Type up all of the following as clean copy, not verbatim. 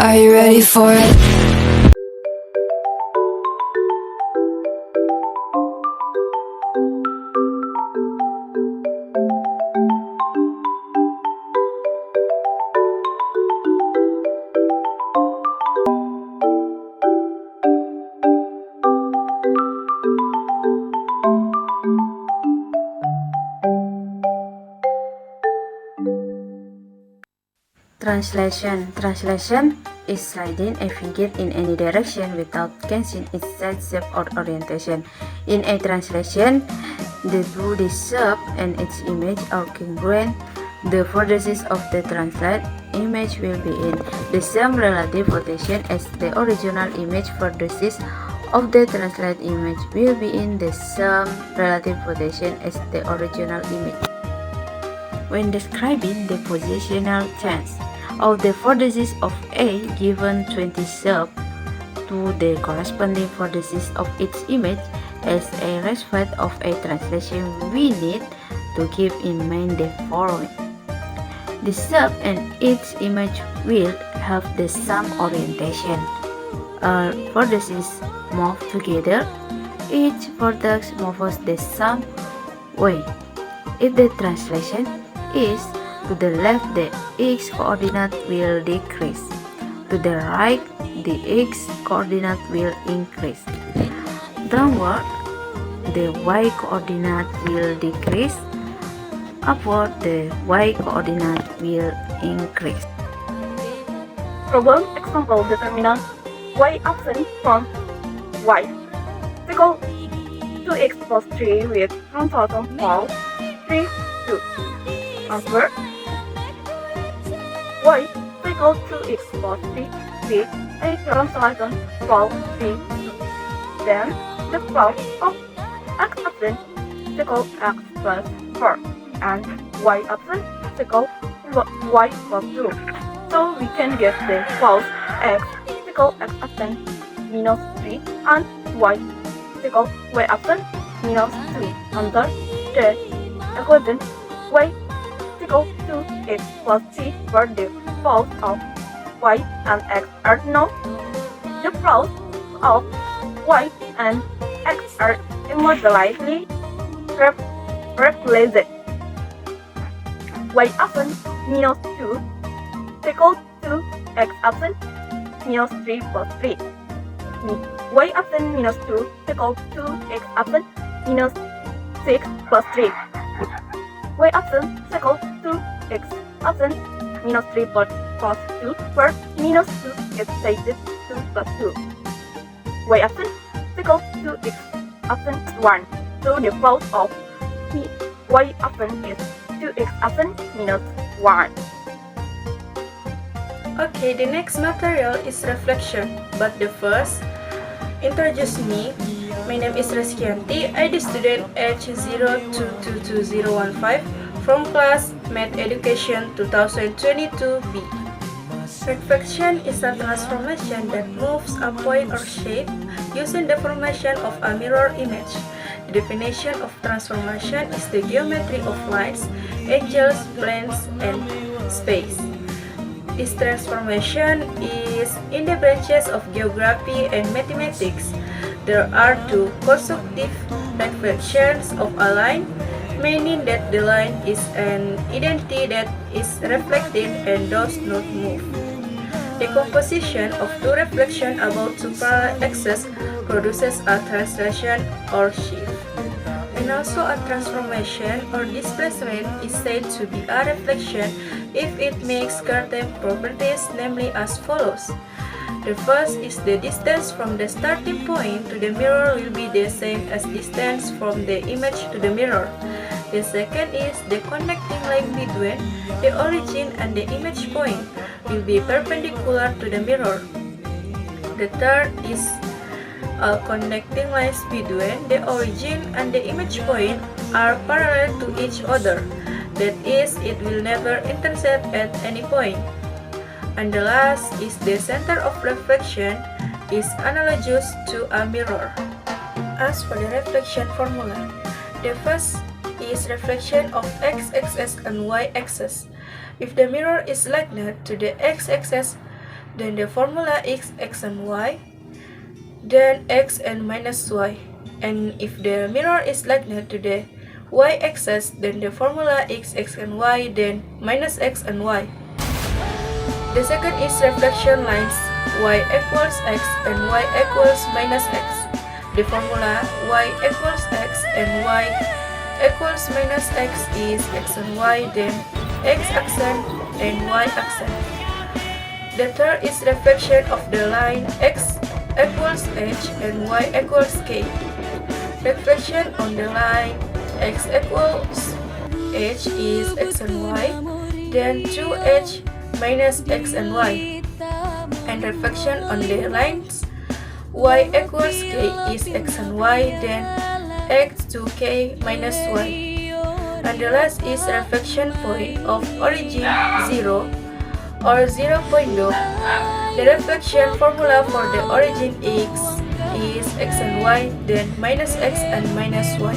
Are you ready for it? Translation is sliding a finger in any direction without changing its size, shape, or orientation. In a translation, the body shape and its image are congruent. The vertices of the translated image will be in the same relative rotation as the original image. Vertices of the translated image will be in the same relative rotation as the original image. When describing the positional change of the vertices of a given 20 shape to the corresponding vertices of its image as a result of a translation, we need to keep in mind the following. The shape and its image will have the same orientation. All vertices move together. Each vertex moves the same way. If the translation is to the left, the x coordinate will decrease. To the right, the x coordinate will increase. Downward, the y coordinate will decrease. Upward, the y coordinate will increase. Problem example determinant y absent from y equal 2x plus 3 with 1004 3 2. Answer y equal 2x plus 3 with a translation 12 3 2. Then the product of x absent equal x plus 4 and y absent equal y plus 2. So we can get the false x equal x absent minus 3 and y equal y absent minus 3. Answer the equation y equal to x plus 3 where the false of y and x are known. The false of y and x are immediately replaced. Y absent minus 2 equal to x absent minus 3 plus 3. Y absent minus 2 equal to x absent minus 6 plus 3. Y absent equal to x absent minus 3 plus 2 where minus 2 is stated 2 plus 2. Y absent equal to x absent 1. So the product of y absent is 2x absent minus 1. Okay, the next material is reflection, but the first, introduce me. My name is Reskianti, ID student H022015 from class Math Education 2022B. Reflection is a transformation that moves a point or shape using the formation of a mirror image. The definition of transformation is the geometry of lines, angles, planes, and space. This transformation is in the branches of geography and mathematics. There are two consecutive reflections of a line, meaning that the line is an identity that is reflected and does not move. The composition of two reflections about two parallel axes produces a translation or shift. And also a transformation or displacement is said to be a reflection if it makes certain properties, namely as follows. The first is the distance from the starting point to the mirror will be the same as distance from the image to the mirror. The second is the connecting line between the origin and the image point will be perpendicular to the mirror. The third is connecting lines between the origin and the image point are parallel to each other. That is, it will never intersect at any point. And the last is the center of reflection is analogous to a mirror. As for the reflection formula, the first is reflection of x-axis and y-axis. If the mirror is likened to the x-axis, then the formula x and y, then x and minus y. And if the mirror is linear to the y-axis, then the formula x and y, then minus x and y. The second is reflection lines, y equals x and y equals minus x. The formula y equals x and y equals minus x is x and y, then x accent and y accent. The third is reflection of the line x equals h and y equals k. Reflection on the line x equals h is x and y, then 2h minus x and y. And reflection on the lines y equals k is x and y, then x to k minus y. And the last is reflection point of origin 0 or 0.0. The reflection formula for the origin x is x and y, then minus x and minus y.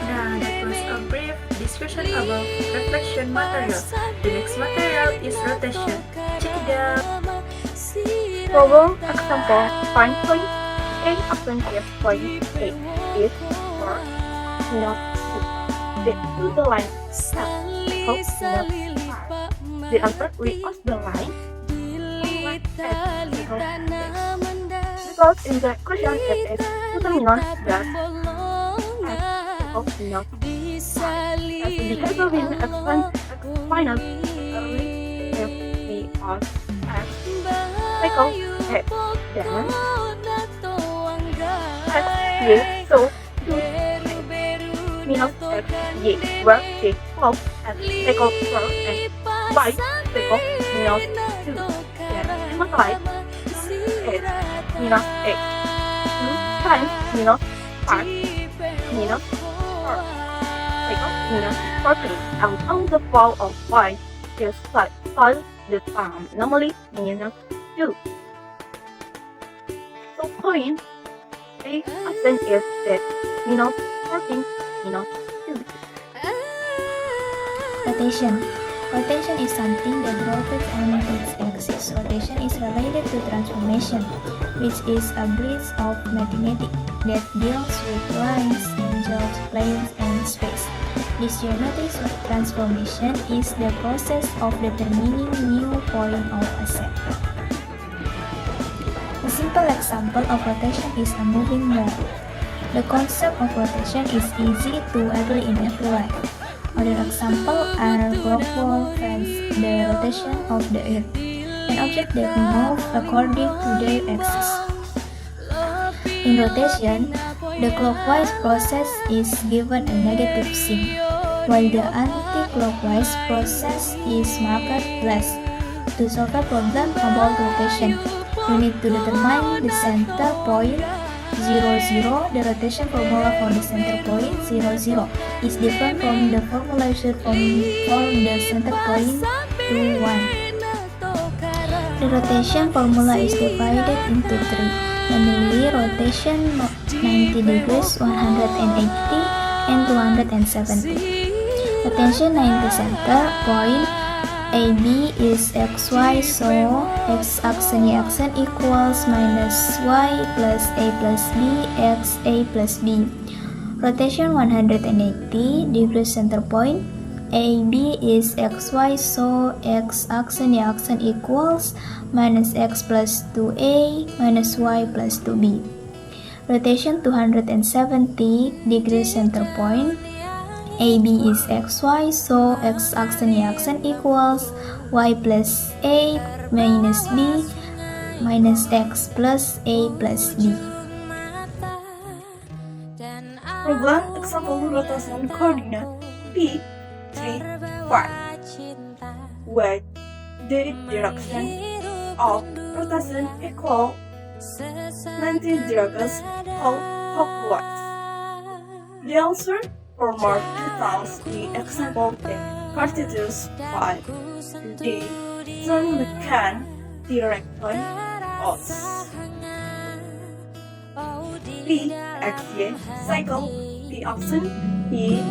Now that was a brief discussion about reflection material. The next material is rotation. Check it out. Problem example, find point A upon F point A is for not to the line step hope not far. The answer we ask the line because in the question it is determinant that hope not far. As the behavior will expand final early if we ask X cycle X then X Y so to minus X Y where X flow and cycle first and Y cycle minus 2 then multiply X minus X 2 times minus 5 minus 4 cycle minus 14 and on the flow of Y is solve the term normally minus 2. So point A often is that minus 14 minus 2. Rotation. Rotation is something that rotates on its axis. Rotation is related to transformation, which is a branch of mathematics that deals with lines, angles, planes, and space. This geometric transformation is the process of determining new point of a set. A simple example of rotation is a moving ball. The concept of rotation is easy to apply in every life. Other examples are clock ball, fans, the rotation of the earth, an object that moves according to their axis. In rotation, the clockwise process is given a negative sign, while the anti-clockwise process is marked plus. To solve a problem about rotation, you need to determine the center point 0, 0. The rotation formula for the center point 0, 0 is different from the formulation for the center point 2, 1. The rotation formula is divided into three, namely rotation 90 degrees, 180, and 270. Rotation 90 center point AB is xy, so x accent y accent equals minus y plus a plus b x a plus b. Rotation 180 degrees center point AB is xy, so x accent y accent equals minus x plus 2a minus y plus 2b. Rotation 270 degrees center point AB is xy, so x accent y accent equals y plus a minus b minus x plus a plus b. Problem example rotation coordinate P 3, 5 where the direction of rotation equal 90 degrees clockwise. The answer for more details the example in constitutes 5. Then we can directly us. P x y cycle P option E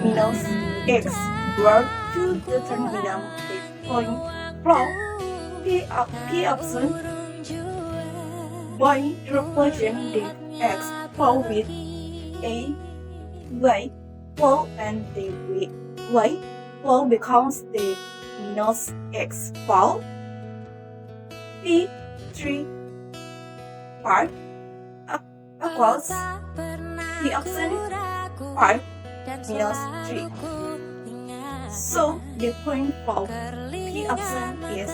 minus x were to determine the point from P option by represent the X flow with A, Y flow and the Y flow becomes the minus X flow. P3 part equals P option 5 minus 3. So the point for P option is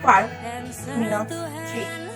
5 minus 3.